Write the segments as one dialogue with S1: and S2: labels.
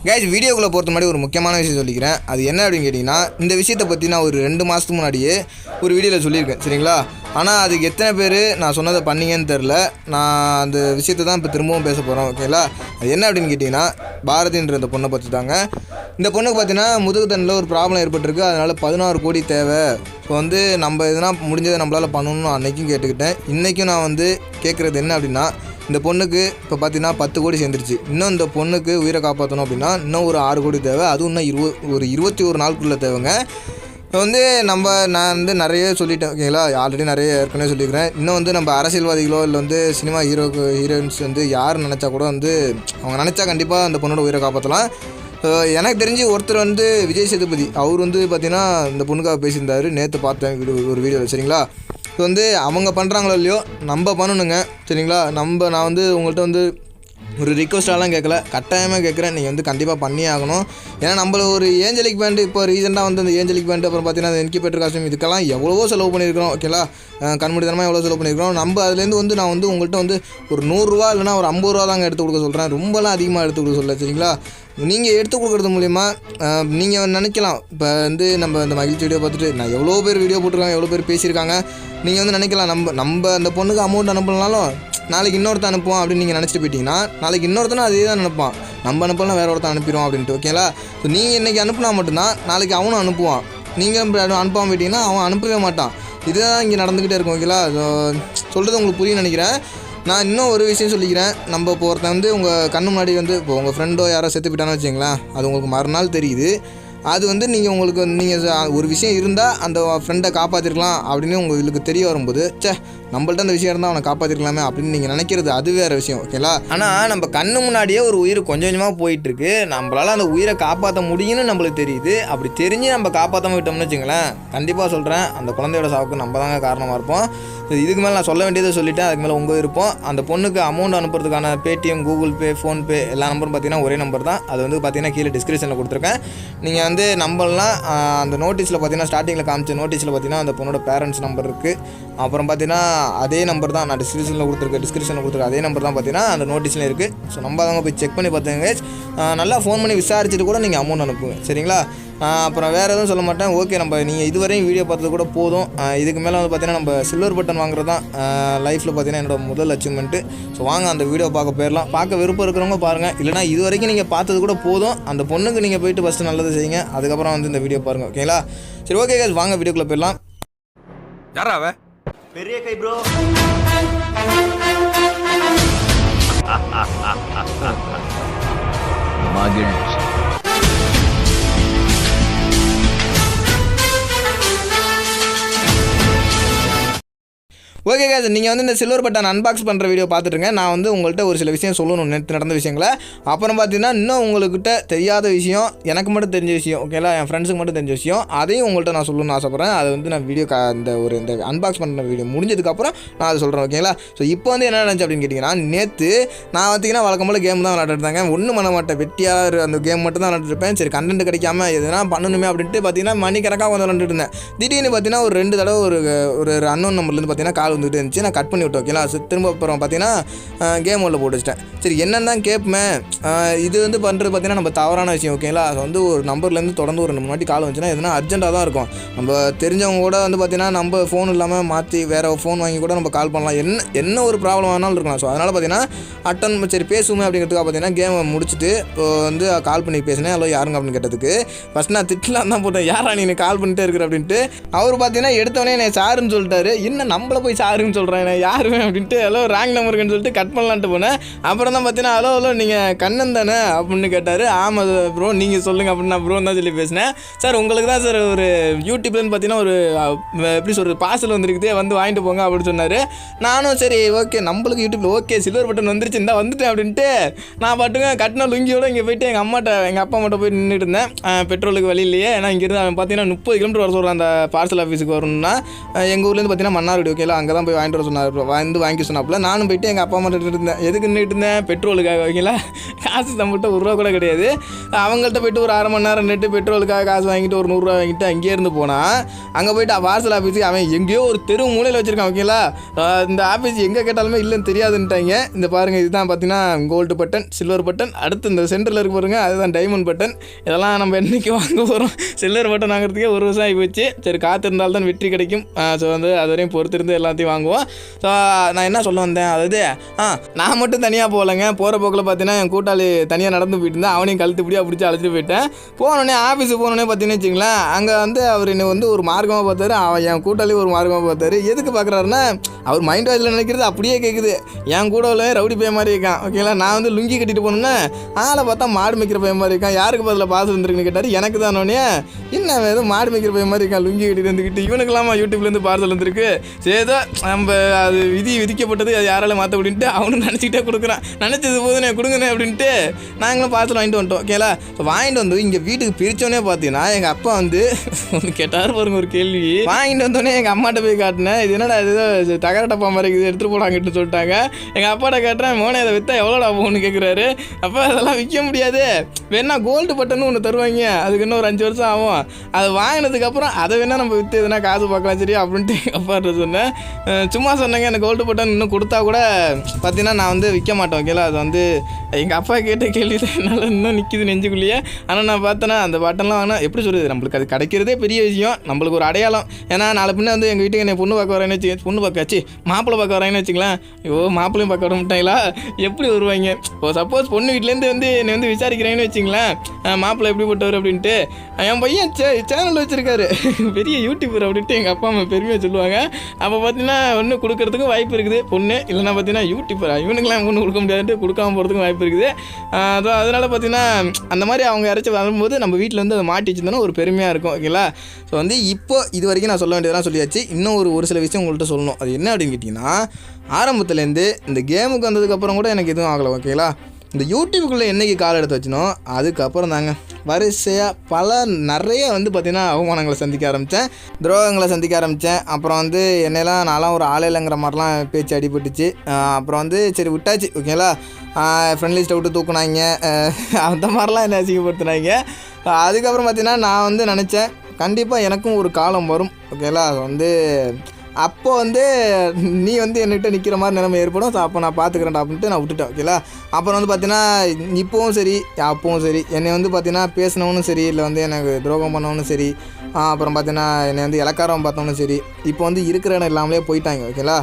S1: Guys வீடியோக்குள்ளே போகிறது முன்னாடி ஒரு முக்கியமான விஷயம் சொல்லிக்கிறேன். அது என்ன அப்படின்னு கேட்டிங்கன்னா, இந்த விஷயத்தை பற்றி நான் ஒரு 2 மாதத்துக்கு முன்னாடியே ஒரு வீடியோவில் சொல்லியிருக்கேன் சரிங்களா. ஆனால் அதுக்கு எத்தனை பேர் நான் சொன்னதை பண்ணிங்கன்னு தெரில. நான் அந்த விஷயத்தை தான் இப்போ திரும்பவும் பேச போகிறோம் ஓகேங்களா. அது என்ன அப்படின்னு கேட்டிங்கன்னா, பாரதின்ற இந்த பொண்ணை பற்றி தாங்க. இந்த பொண்ணுக்கு பார்த்தீங்கன்னா முதுகுத்தண்டில் ஒரு ப்ராப்ளம் ஏற்பட்டிருக்கு. அதனால் 16 கோடி தேவை. இப்போ வந்து நம்ம எதனா முடிஞ்சதை நம்மளால் பண்ணணும்னு அன்றைக்கும் கேட்டுக்கிட்டேன். இன்றைக்கும் நான் கேட்குறது என்ன அப்படின்னா, இந்த பொண்ணுக்கு இப்போ பார்த்தீங்கன்னா 10 கோடி சேர்ந்துருச்சு. இன்னும் இந்த பொண்ணுக்கு உயிரை காப்பாற்றணும் அப்படின்னா இன்னும் ஒரு 6 கோடி தேவை. அதுவும் இன்னும் ஒரு 21 நாளுக்குள்ளே தேவைங்க. இப்போ நான் நிறைய சொல்லிட்டேன் ஓகேங்களா. ஆல்ரெடி நிறைய ஏற்கனவே சொல்லியிருக்கிறேன். இன்னும் நம்ம அரசியல்வாதிகளோ இல்லை சினிமா ஹீரோயின்ஸ் யார் நினச்சா கூட அவங்க நினச்சா கண்டிப்பாக அந்த பொண்ணோட உயிரை காப்பாற்றலாம். எனக்கு தெரிஞ்சு ஒருத்தர் விஜய் சேதுபதி அவர் பார்த்திங்கன்னா இந்த பொண்ணுக்காக பேசியிருந்தார். நேற்று பார்த்தேன் ஒரு வீடியோவில் சரிங்களா. இப்போ அவங்க பண்ணுறாங்களோ இல்லையோ நம்ம பண்ணணுங்க சரிங்களா. நான் உங்கள்கிட்ட ஒரு ரிக்வஸ்ட்டாலாம் கேட்கல, கட்டாயமாக கேட்குறேன். நீங்கள் கண்டிப்பாக பண்ணியே ஆகணும். ஏன்னா நம்மள ஒரு ஏஞ்சலிக் பேண்டு இப்போ ரீசெண்டாக அந்த ஏஞ்சலிக் பேண்டு அப்புறம் பார்த்தீங்கன்னா அந்த இன்கிபேட்டர் காஸ்டியூம் இதுக்கெல்லாம் எவ்வளவோ செலவு பண்ணியிருக்கிறோம் ஓகேங்களா. கண்மூடித்தனமாக எவ்வளோ செலவு பண்ணியிருக்கிறோம். நம்ம அதுலேருந்து நான் உங்கள்கிட்ட ஒரு 100 ரூபா இல்லைனா ஒரு 50 ரூபா தாங்க எடுத்து கொடுக்க சொல்கிறேன். ரொம்பலாம் அதிகமாக எடுத்து கொடுக்க சொல்ல சரிங்களா. நீங்கள் எடுத்து கொடுக்குறது மூலிமா நீங்கள் நினைக்கலாம், இப்போ நம்ம இந்த மகிழ்ச்சி வீடியோ பார்த்துட்டு நான் எவ்வளோ பேர் வீடியோ போட்டிருக்காங்க, எவ்வளோ பேர் பேசியிருக்காங்க. நீங்கள் நினைக்கலாம் நம்ம அந்த பொண்ணுக்கு அமௌண்ட் அனுப்பலனாலும் நாளைக்கு இன்னொருத்த அனுப்புவோம் அப்படின்னு நீங்கள் நினச்சிட்டு போயிட்டீங்கன்னா நாளைக்கு இன்னொருத்தனும் அதே தான் நினைப்பான். நம்ம அனுப்பலாம் வேறு ஒருத்தன் அனுப்பிடுவோம் அப்படின்ட்டு ஓகேங்களா. ஸோ நீங்கள் இன்றைக்கி அனுப்புனா மட்டும்தான் நாளைக்கு அவனும் அனுப்புவான். நீங்கள் அனுப்பாமல் போயிட்டீங்கன்னா அவன் அனுப்பவே மாட்டான். இதுதான் இங்கே நடந்துக்கிட்டே இருக்கும் ஓகேங்களா. சொல்கிறது உங்களுக்கு புரியும் நினைக்கிறேன். நான் இன்னும் ஒரு விஷயம் சொல்லிக்கிறேன். நம்ம இப்போ ஒருத்தன் உங்கள் கண்ணு முன்னாடி இப்போ உங்கள் ஃப்ரெண்டோ யாரோ செத்து போயிட்டான்னு வச்சிங்களேன், அது உங்களுக்கு மறுநாள் தெரியுது. அது நீங்கள் நீங்கள் ஒரு விஷயம் இருந்தால் அந்த ஃப்ரெண்டை காப்பாற்றிருக்கலாம் அப்படின்னு உங்களுக்கு தெரிய வரும்போது நம்மள்ட்ட அந்த விஷயம் இருந்தால் அவனை காப்பாற்றிருக்கலாமே அப்படின்னு நீங்கள் நினைக்கிறது அது வேறு விஷயம் ஓகேங்களா. ஆனால் நம்ம கண்ணு முன்னாடியே ஒரு உயிர் கொஞ்சம் கொஞ்சமாக போயிட்டுருக்கு. நம்மளால் அந்த உயிரை காப்பாற்ற முடியும்னு நம்மளுக்கு தெரியுது. அப்படி தெரிஞ்சு நம்ம காப்பாற்றாம விட்டோம்னு வச்சுங்களேன், கண்டிப்பாக சொல்கிறேன் அந்த குழந்தையோட சாவுக்கு நம்ம தாங்க காரணமாக இருப்போம். இதுக்கு மேலே நான் சொல்ல வேண்டியதை சொல்லிவிட்டேன். அதுக்கு மேலே உங்கள் இருப்போம். அந்த பொண்ணுக்கு அமௌண்ட் அனுப்புறதுக்கான பேடிஎம், கூகுள் பே, ஃபோன்பே எல்லா நம்பரும் பார்த்தீங்கன்னா ஒரே நம்பர் தான். அது பார்த்தீங்கன்னா கீழே டிஸ்கிரிப்ஷனில் கொடுத்துருக்கேன். நீங்கள் நம்பர்லாம் அந்த நோட்டீஸில் பார்த்தீங்கன்னா ஸ்டார்டிங்கில் காமிச்ச நோட்டீஸில் பார்த்தீங்கன்னா அந்த பொண்ணோட பேரண்ட்ஸ் நம்பர் இருக்குது. அப்புறம் பார்த்தீங்கன்னா அதே நம்பர் தான் நான் டிஸ்கிரிப்ஷனில் கொடுத்துருக்க அதே நம்பர் தான் பார்த்தீங்கன்னா அந்த நோட்டீஸில் இருக்குது. ஸோ நம்ம அவங்க போய் செக் பண்ணி பார்த்துங்க. நல்லா ஃபோன் பண்ணி விசாரிச்சுட்டு கூட நீங்கள் அமௌண்ட் அனுப்புங்க சரிங்களா. அப்புறம் வேறு எதுவும் சொல்ல மாட்டேன். ஓகே, நீங்கள் இதுவரையும் வீடியோ பார்த்தது கூட போதும். இதுக்கு மேலே பார்த்தீங்கன்னா நம்ம சில்வர் பட்டன் வாங்குறது தான் லைஃப்பில் பார்த்தீங்கன்னா என்னோட முதல் அச்சீவ்மெண்ட்டு. ஸோ வாங்க அந்த வீடியோ பார்க்க போயிடலாம். பார்க்க விருப்பம் இருக்கிறவங்க பாருங்கள். இல்லைனா இது வரைக்கும் நீங்கள் பார்த்தது கூட போதும். அந்த பொண்ணுக்கு நீங்கள் போயிட்டு ஃபஸ்ட்டு நல்லது செய்யுங்க. அதுக்கப்புறம் இந்த வீடியோ பாருங்கள் ஓகேங்களா. சரி ஓகே guys, வாங்க வீடியோக்குள்ளே போயிடலாம்.
S2: யாராவ
S3: பெரிய கை ப்ரோ.
S2: மகிழ்ச்சி.
S1: ஓகே guys, நீங்கள் இந்த சில்வர் பட்டன் அன்பாக்ஸ் பண்ணுற வீடியோ பார்த்துட்டுருங்க. நான் உங்கள்கிட்ட ஒரு சில விஷயம் சொல்லணும், நேற்று நடந்த விஷயங்களை. அப்புறம் பார்த்தீங்கன்னா இன்னும் உங்கள்கிட்ட தெரியாத விஷயம், எனக்கு மட்டும் தெரிஞ்ச விஷயம் ஓகேங்களா, என் ஃப்ரெண்ட்ஸுக்கு மட்டும் தெரிஞ்ச விஷயம், அதையும் உங்கள்கிட்ட நான் சொல்லணும்னு ஆசைப்பட்றேன். அது நான் வீடியோ இந்த அன்பாக்ஸ் பண்ணுற வீடியோ முடிஞ்சதுக்கப்புறம் நான் அதை சொல்கிறேன் ஓகேங்களா. ஸோ இப்போ என்ன நடந்துச்சு அப்படின்னு கேட்டிங்கன்னா, நேற்று நான் பார்த்தீங்கன்னா வழக்கம் போல் கேம் தான் விளாட்டுருந்தாங்க. ஒன்றும் பண்ண மாட்டேன், வெட்டியாக அந்த கேம் மட்டும் தான் விளாண்டுருப்பேன். சரி கண்டென்ட் கிடைக்காம எதுனா பண்ணணுமே அப்படின்ட்டு பார்த்தீங்கன்னா மணிக்கணக்காக விளாண்டுட்டு இருந்தேன். திடீர்னு பார்த்தீங்கன்னா ஒரு 2 தடவை ஒரு அன்னோன் நம்பர்லேருந்து பார்த்தீங்கன்னா கால் வந்துட்டு இருந்துச்சு. நான் கட் பண்ணி விட்டேன் ஓகேங்களா. திரும்ப அப்புறம் பார்த்தீங்கன்னா கேம் உள்ள போட்டு வச்சிட்டேன். சரி என்னன்னு தான் கேட்பேன். இது பண்ணுறது பார்த்தீங்கன்னா நம்ம தவறான விஷயம் ஓகேங்களா. அது ஒரு நம்பர்லேருந்து தொடர்ந்து ஒரு 2 வாட்டி கால் வந்துச்சுன்னா எதுனா அர்ஜென்ட்டாக தான் இருக்கும். நம்ம தெரிஞ்சவங்க கூட பார்த்தீங்கன்னா நம்ம ஃபோன் இல்லாமல் மாற்றி வேறு ஃபோன் வாங்கி கூட நம்ம கால் பண்ணலாம். என்ன ஒரு ப்ராப்ளம் ஆனாலும் இருக்கலாம். ஸோ அதனால் பார்த்தீங்கன்னா சரி பேசுவோமே அப்படிங்கிறதுக்காக பார்த்தீங்கன்னா கேமை முடிச்சுட்டு கால் பண்ணி பேசினேன். ஹலோ யாருங்க அப்படின்னு கேட்டதுக்கு ஃபஸ்ட் நான் திட்டலாம் தான் போட்டேன், யாரா நீ கால் பண்ணிட்டே இருக்கிற அப்படின்ட்டு. அவர் பார்த்தீங்கன்னா எடுத்தவொடனே என்னை சாருன்னு சொல்லிட்டாரு. என்ன நம்மளை போய் சாருன்னு சொல்கிறேன் யாருமே அப்படின்ட்டு ஹலோ ரேங்க் நம்பருக்குன்னு சொல்லிட்டு கட் பண்ணலான்ட்டு போனேன். அப்புறம் தான் பார்த்தீங்கன்னா ஹலோ நீங்கள் கண்ணன் தானே அப்படின்னு கேட்டார். ஆமாம் ப்ரோ நீங்கள் சொல்லுங்கள் அப்படின்னு நான் ப்ரோ தான் சொல்லி பேசினேன். சார் உங்களுக்கு தான் சார் ஒரு யூடியூப்லன்னு பார்த்தீங்கன்னா ஒரு எப்படி சொல்கிறது பார்சல் வந்துருக்குதே வாங்கிட்டு போங்க அப்படின்னு சொன்னார். நானும் சரி ஓகே நம்மளுக்கு யூடியூப்பில் ஓகே சில்வர் பட்டன் வந்துருச்சு இந்த வந்துட்டேன் அப்படின்ட்டு நான் பாட்டுங்க கட்டின லுங்கியோடு இங்கே போயிட்டு எங்கள் அப்பா மட்டும் போய் நின்றுட்டு இருந்தேன் பெட்ரோலுக்கு வழியிலேயே. ஏன்னா இங்கேருந்து அவன் பார்த்தீங்கன்னா 30 கிலோமீட்டர் வர சொல்கிறேன் அந்த பார்சல் ஆஃபீஸுக்கு வரணும்னா. எங்கள் ஊர்லேருந்து பார்த்தீங்கன்னா மன்னார்குடி ஓகேங்களா, அங்கே தான் போய் வாங்கிட்டு வர சொன்னார், வாங்கி சொன்னாப்புல. நானும் போயிட்டு எங்கள் அப்பா அம்மா இருந்தேன். எதுக்கு நின்றுட்டு இருந்தேன்? பெட்ரோலுக்காக. ஓகேங்களா, காசு நம்மகிட்ட ₹1 கூட கிடையாது. அவங்கள்ட்ட போய்ட்டு ஒரு 1/2 மணி நேரம் நின்று பெட்ரோலுக்காக காசு வாங்கிட்டு ஒரு ₹100 வாங்கிட்டு அங்கேயே இருந்து போனால், அங்கே போய்ட்டு பார்சல் ஆஃபீஸுக்கு அவன் எங்கேயோ ஒரு தெரு மூலையில் வச்சுருக்கான். ஓகேங்களா, இந்த ஆஃபீஸ் எங்கே கேட்டாலுமே இல்லைன்னு தெரியாதுன்ட்டாங்க. இந்த பாருங்கள், இதுதான் பார்த்தீங்கன்னா கோல்டு பட்டன், சில்வர் பட்டன், அடுத்து இந்த சென்டரில் இருக்கு பாருங்கள், அதுதான் டைமண்ட் பட்டன். இதெல்லாம் நம்ம என்றைக்கு வாங்க போகிறோம்? சில்வர் பட்டன் வாங்குறதுக்கே 1 வருஷம் ஆகி போச்சு. சரி, காத்திருந்தால் தான் வெற்றி கிடைக்கும். ஸோ வந்து அது வரையும் பொறுத்திருந்து எல்லாத்தையும் வாங்குவோம். ஸோ நான் என்ன சொல்ல வந்தேன், அதாவது நான் மட்டும் தனியாக போகலைங்க. போகிற போக்கில் பார்த்தீங்கன்னா என் கூட்டாளி தனியாக நடந்து போயிட்டு இருந்தேன். அவனையும் கழுத்துப்படியாக பிடிச்சி அழைச்சிட்டு போயிட்டேன். போனோடனே ஆஃபீஸுக்கு போனோடனே பார்த்தீங்கன்னு வச்சுங்களேன், அங்கே வந்து அவர் என்னை வந்து ஒரு மார்க்கமாக பார்த்தாரு, அவன் என் கூட்டாளி ஒரு மார்க்கமாக பார்த்தாரு. எதுக்கு பார்க்குறாருன்னா, அவர் மைண்ட் வாய்ஸில் நினைக்கிறது அப்படியே கேட்குது. என் கூட உள்ள ரவுடி பையன் மாதிரி இருக்கான். ஓகேங்களா, நான் வந்து லுங்கி கட்டிட்டு போனோன்னே ஆளை பார்த்தா மாடு மேய்க்கிற பையன் மாதிரி இருக்கான். யாருக்கு பதில் பாஸ் வந்துருக்குன்னு கேட்டார். எனக்கு தான் உடனே என்ன எதுவும் மாடு மேய்க்கிற பையன் மாதிரி இருக்கான், லுங்கி கட்டிட்டு வந்துக்கிட்டு. இவனுக்கெல்லாமா யூடியூப்லேருந்து பார்சல் வந்துருக்கு. சேதோ நம்ம அது விதிக்கப்பட்டது, அது யாராலும் மாற்ற அப்படின்ட்டு அவனு நினச்சிக்கிட்டே கொடுக்குறான். நினச்சது போதுனே கொடுங்கண்ணே அப்படின்ட்டு நாங்களும் பார்சல் வாங்கிட்டு வந்துட்டோம். ஓகேங்களா, வாங்கிட்டு வந்து இங்கே வீட்டுக்கு பிரித்தோடனே பார்த்தீங்கன்னா எங்கள் அப்பா வந்து கேட்டார் பாருங்க ஒரு கேள்வி. வாங்கிட்டு வந்தோடனே எங்கள் அம்மாட்ட போய் காட்டினேன், இது என்னடா இது தகரட்டப்பா மாதிரி இருக்குது, எடுத்துகிட்டு போடாங்கிட்டு சொல்லிட்டாங்க. எங்கள் அப்பாட்ட கேட்டேன், மோனே இதை விற்றா எவ்வளோடா போகணும்னு கேட்குறாரு. அப்போ அதெல்லாம் விற்க முடியாது, வேணா கோல்டு பட்டன்னு ஒன்று தருவாங்க, அதுக்கு இன்னும் ஒரு 5 வருஷம் ஆகும், அது வாங்கினதுக்கப்புறம் அதை வேணால் நம்ம விற்று எதுனா காசு பார்க்கலாம் சரியா அப்படின்ட்டு எங்கள் அப்பாட்ட சொன்னேன். சும்மா சொன்னாங்க, எனக்கு கோல்டு பட்டன் இன்னும் கொடுத்தா கூட பார்த்தீங்கன்னா நான் வந்து விற்க மாட்டேன். ஓகேங்களா, அது வந்து எங்கள் அப்பா கேட்ட கேள்வி தான் என்னால் இன்னும் நிற்கிது நெஞ்சுக்குள்ளேயே. ஆனால் நான் பார்த்தேன்னா அந்த பட்டன்லாம் வாங்கினா எப்படி சொல்கிறது, நம்மளுக்கு அது கிடைக்கிறதே பெரிய விஷயம், நம்மளுக்கு ஒரு அடையாளம். ஏன்னா நாளை பின்ன வந்து எங்கள் வீட்டுக்கு என்னை பொண்ணு பார்க்க வரேன்னு வச்சு, பொண்ணு பார்க்காச்சு மாப்பிள்ளை பார்க்க வரேன்னு வச்சுக்கலாம், மாப்பிள்ளையும் பார்க்க வர மாட்டாங்களா, எப்படி வருவாங்க? இப்போ சப்போஸ் பொண்ணு வீட்டிலேருந்து வந்து என்னை வந்து விசாரிக்கிறேன்னு வச்சுங்களேன், மாப்பிள்ளை எப்படி போட்டவர் அப்படின்ட்டு. என் பையன் சேனல் வச்சுருக்காரு, பெரிய யூடியூபர் அப்படின்ட்டு எங்கள் அப்பா அம்மா பெருமையாக சொல்லுவாங்க. அப்போ பார்த்தீங்கன்னா ஒன்று கொடுக்கறதுக்கும் வாய்ப்பு இருக்குது பொண்ணு, இல்லைனா பார்த்தீங்கன்னா யூடியூபர் இவனுக்கெல்லாம் பொண்ணு கொடுக்க முடியாதுன்ட்டு கொடுக்காம போகிறதுக்கும் வாய்ப்பு இருக்குது. ஸோ அதனால் பார்த்தீங்கன்னா அந்த மாதிரி அவங்க யாராச்சும் வரும்போது நம்ம வீட்டில் வந்து அதை மாட்டி வச்சுருந்தோன்னா ஒரு பெருமையாக இருக்கும். ஓகேங்களா, ஸோ வந்து இப்போ இது வரைக்கும் நான் சொல்ல வேண்டியதெல்லாம் சொல்லியாச்சு. இன்னும் ஒரு சில விஷயம் உங்கள்கிட்ட சொல்லணும். அது என்ன அப்படின்னு கேட்டிங்கன்னா, ஆரம்பத்துலேருந்து இந்த கேமுக்கு வந்ததுக்கப்புறம் கூட எனக்கு எதுவும் ஆகலை. ஓகேங்களா, இந்த யூடியூபுக்குள்ளே என்றைக்கு கால் எடுத்து வச்சினோ அதுக்கப்புறம் தாங்க வரிசையாக நிறைய வந்து பார்த்திங்கன்னா அவமானங்களை சந்திக்க ஆரம்பித்தேன், துரோகங்களை சந்திக்க ஆரம்பித்தேன். அப்புறம் வந்து நான்லாம் ஒரு ஆளே இல்லைங்கிற மாதிரிலாம் பேச்சு அடிபட்டுச்சு. அப்புறம் வந்து சரி விட்டாச்சு. ஓகேங்களா, ஃப்ரெண்ட் லிஸ்ட்டை விட்டு தூக்குனாங்க, அந்த மாதிரிலாம் என்ன அசிங்கப்படுத்தினாங்க. அதுக்கப்புறம் பார்த்திங்கன்னா நான் வந்து நினச்சேன், கண்டிப்பாக எனக்கும் ஒரு காலம் வரும். ஓகேங்களா, அது வந்து அப்போ வந்து நீ வந்து என்கிட்ட நிற்கிற மாதிரி நிலைமை ஏற்படும். ஸோ அப்போ நான் பார்த்துக்கிறேன்டா அப்படின்ட்டு நான் விட்டுட்டேன். ஓகேங்களா, அப்புறம் வந்து பார்த்தீங்கன்னா இப்போவும் சரி அப்போவும் சரி என்னை வந்து பார்த்தீங்கன்னா பேசினவனும் சரி, இல்லை வந்து எனக்கு துரோகம் பண்ணவனும் சரி, அப்புறம் பார்த்தீங்கன்னா என்னை வந்து இலக்காரம் பார்த்தவனும் சரி, இப்போ வந்து இருக்கிற இடம் எல்லாமே போயிட்டாங்க. ஓகேங்களா,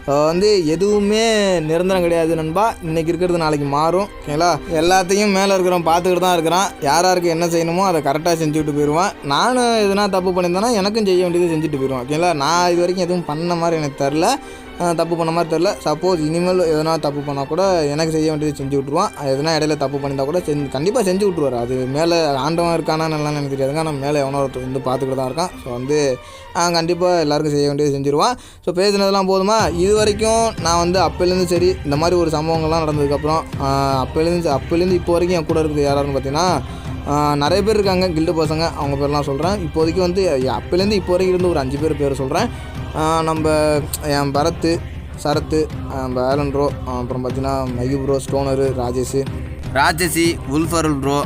S1: வந்து எதுவுமே நிரந்தரம் கிடையாது நண்பா. இன்றைக்கி இருக்கிறது நாளைக்கு மாறும். ஓகேங்களா, எல்லாத்தையும் மேலே இருக்கிறோம் பார்த்துக்கிட்டு தான் இருக்கிறான். யாருக்கு என்ன செய்யணுமோ அதை கரெக்டாக செஞ்சுக்கிட்டு போயிடுவான். நானும் எதுனா தப்பு பண்ணியிருந்தேன்னா எனக்கும் செய்ய வேண்டியது செஞ்சுட்டு போயிடுவான். ஓகேங்களா, நான் இது வரைக்கும் எதுவும் பண்ண மாதிரி எனக்கு தெரில, தப்பு பண்ண மாதிரி தெரில. சப்போஸ் இனிமேல் எதனா தப்பு பண்ணால் கூட எனக்கு செய்ய வேண்டியது செஞ்சு விட்ருவான். எதனா இடையில தப்பு பண்ணியிருந்தால் கூட கண்டிப்பாக செஞ்சு விட்ருவார். அது மேலே ஆண்டவன் இருக்கானா நல்லா எனக்கு தெரியாதுங்க, ஆனால் மேலே எவனோ ஒருத்தர் வந்து பார்த்துக்கிட்டு தான் இருக்கான். ஸோ வந்து கண்டிப்பாக எல்லாருக்கும் செய்ய வேண்டியது செஞ்சுருவான். ஸோ பேசுனதெல்லாம் போதுமா? இது வரைக்கும் நான் வந்து அப்போலேருந்து சரி இந்த மாதிரி ஒரு சம்பவங்கள்லாம் நடந்ததுக்கப்புறம் அப்போலேருந்து இப்போ வரைக்கும் என் கூட இருக்குது யாராருன்னு பார்த்தீங்கன்னா நிறைய பேர் இருக்காங்க, கில்டு பசங்க, அவங்க பேர்லாம் சொல்கிறேன். இப்போதைக்கு வந்து அப்போலேருந்து இப்போ வரைக்கும் இருந்து ஒரு 5 பேர் சொல்கிறேன். நம்ம என் பரத்து, சரத்து, ஆலன் ப்ரோ, அப்புறம் பார்த்தீங்கன்னா மைகு ப்ரோ, ஸ்டோனரு, ராஜசி, உல்ஃபருல் ப்ரோ,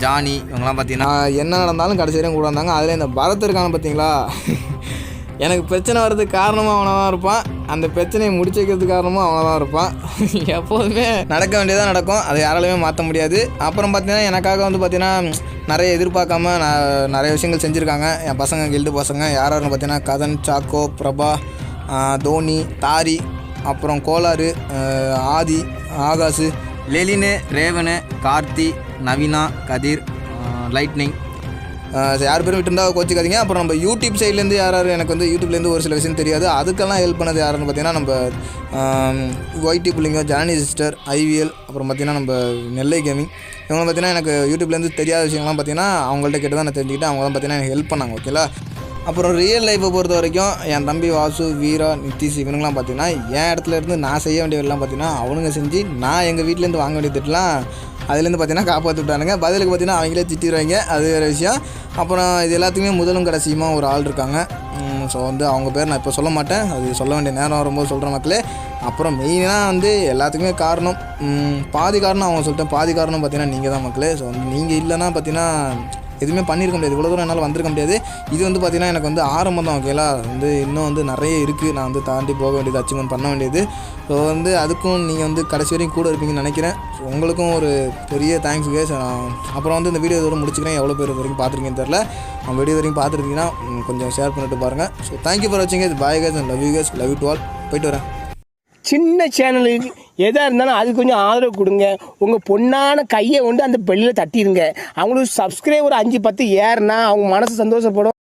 S1: ஜானி, இவங்கெல்லாம் பார்த்தீங்கன்னா என்ன நடந்தாலும் கடைசி வரையும் கூட இருந்தாங்க. அதில் இந்த பரத் இருக்காங்க பார்த்தீங்களா, எனக்கு பிரச்சனை வர்றதுக்கு காரணமும் அவனை தான் இருப்பான், அந்த பிரச்சனையை முடிச்சு வைக்கிறதுக்கு காரணமும் அவனை தான் இருப்பான். எப்போதுமே நடக்க வேண்டியதாக நடக்கும், அதை யாராலுமே மாற்ற முடியாது. அப்புறம் பார்த்தீங்கன்னா எனக்காக வந்து பார்த்தீங்கன்னா நிறைய எதிர்பார்க்காம நிறைய விஷயங்கள் செஞ்சுருக்காங்க என் பசங்க, கில்டு பசங்க. யாருன்னு பார்த்தீங்கன்னா கதன், சாக்கோ, பிரபா, தோனி, தாரி, அப்புறம் கோளாறு, ஆதி, ஆகாஷு, லெலினு, ரேவனு, கார்த்தி, நவீனா, கதிர், லைட்னிங், யார் பேரும் விட்டுருந்தா கோச்சிக்காதீங்க. அப்புறம் நம்ம யூடியூப் சைட்லேருந்து யார் எனக்கு வந்து யூடியூப்லேருந்து ஒரு சில விஷயம் தெரியாது, அதுக்கெல்லாம் ஹெல்ப் பண்ணது யாருன்னு பார்த்தீங்கன்னா நம்ம ஒய்டி பிள்ளைங்க, ஜானி சிஸ்டர், ஐவிஎல், அப்புறம் பார்த்தீங்கன்னா நம்ம நெல்லை கேமிங், இவங்க பார்த்தீங்கன்னா எனக்கு யூடியூப்லேருந்து தெரியாத விஷயங்கள்லாம் பார்த்தீங்கன்னா அவங்கள்ட்ட கேட்டு தான் நான் தெரிஞ்சுக்கிட்டேன். அவங்க தான் பார்த்தீங்கன்னா எனக்கு ஹெல்ப் பண்ணாங்க. ஓகேங்களா, அப்புறம் ரியல் லைஃப்பை பொறுத்த வரைக்கும் என் தம்பி வாசு, வீரா, நித்திஷ், இவனுங்களாம் பார்த்தீங்கன்னா என் இடத்துல இருந்து நான் செய்ய வேண்டியதெல்லாம் பார்த்தீங்கன்னா அவனுங்க செஞ்சு நான் எங்கள் வீட்டிலேருந்து வாங்க வேண்டிய திட்டலாம் அதுலேருந்து பார்த்தீங்கன்னா காப்பாற்றி விட்டானுங்க. பதிலுக்கு பார்த்தீங்கன்னா அவங்களே திட்டிடுவாங்க, அது வேறு விஷயம். அப்புறம் இது எல்லாத்துக்குமே முதலும் கடைசியுமா ஒரு ஆள் இருக்காங்க. ஸோ வந்து அவங்க பேர் நான் இப்போ சொல்ல மாட்டேன், அது சொல்ல வேண்டிய நேரம் வரும்போது சொல்கிற மக்களே. அப்புறம் மெயினாக வந்து எல்லாத்துக்குமே காரணம், பாதி காரணம் அவங்க சொல்லிட்டேன், பாதி காரணம் பார்த்தீங்கன்னா நீங்கள் தான் மக்களே. ஸோ வந்து நீங்கள் இல்லைன்னா பார்த்தீங்கன்னா எதுவுமே பண்ணியிருக்க முடியாது, இவ்வளோ தூரம் என்னால் வந்திருக்க முடியாது. இது வந்து பார்த்திங்கன்னா எனக்கு வந்து ஆரம்பம் தான், ஓகேலா. வந்து இன்னும் வந்து நிறைய இருக்குது நான் வந்து தாண்டி போக வேண்டியது, அச்சீவ்மெண்ட் பண்ண வேண்டியது. ஸோ வந்து அதுக்கும் நீங்கள் வந்து கடைசி வரைக்கும் கூட இருப்பீங்கன்னு நினைக்கிறேன். ஸோ உங்களுக்கும் ஒரு பெரிய தேங்க்ஸ் கேஸ். அப்புறம் வந்து இந்த வீடியோ இதோட முடிச்சுக்கிறேன். எவ்வளோ பேர் வரைக்கும் பார்த்துருக்கீங்கன்னு தெரில, நம்ம வீடியோ வரைக்கும் பார்த்துருக்கீங்கன்னா கொஞ்சம் ஷேர் பண்ணிட்டு பாருங்கள். ஸோ தேங்க்யூ ஃபார் வாட்சிங். இது பாய் case and love you case, love you to all. போயிட்டு வரேன்.
S3: சின்ன சேனலுக்கு எதாக இருந்தாலும் அது கொஞ்சம் ஆதரவு கொடுங்க. உங்கள் பொண்ணான கையை கொண்டு அந்த பெல்லில் தட்டிடுங்க. அவங்களுக்கு சப்ஸ்கிரைபர் 5-10 ஏறுனா அவங்க மனசு சந்தோஷப்படும்.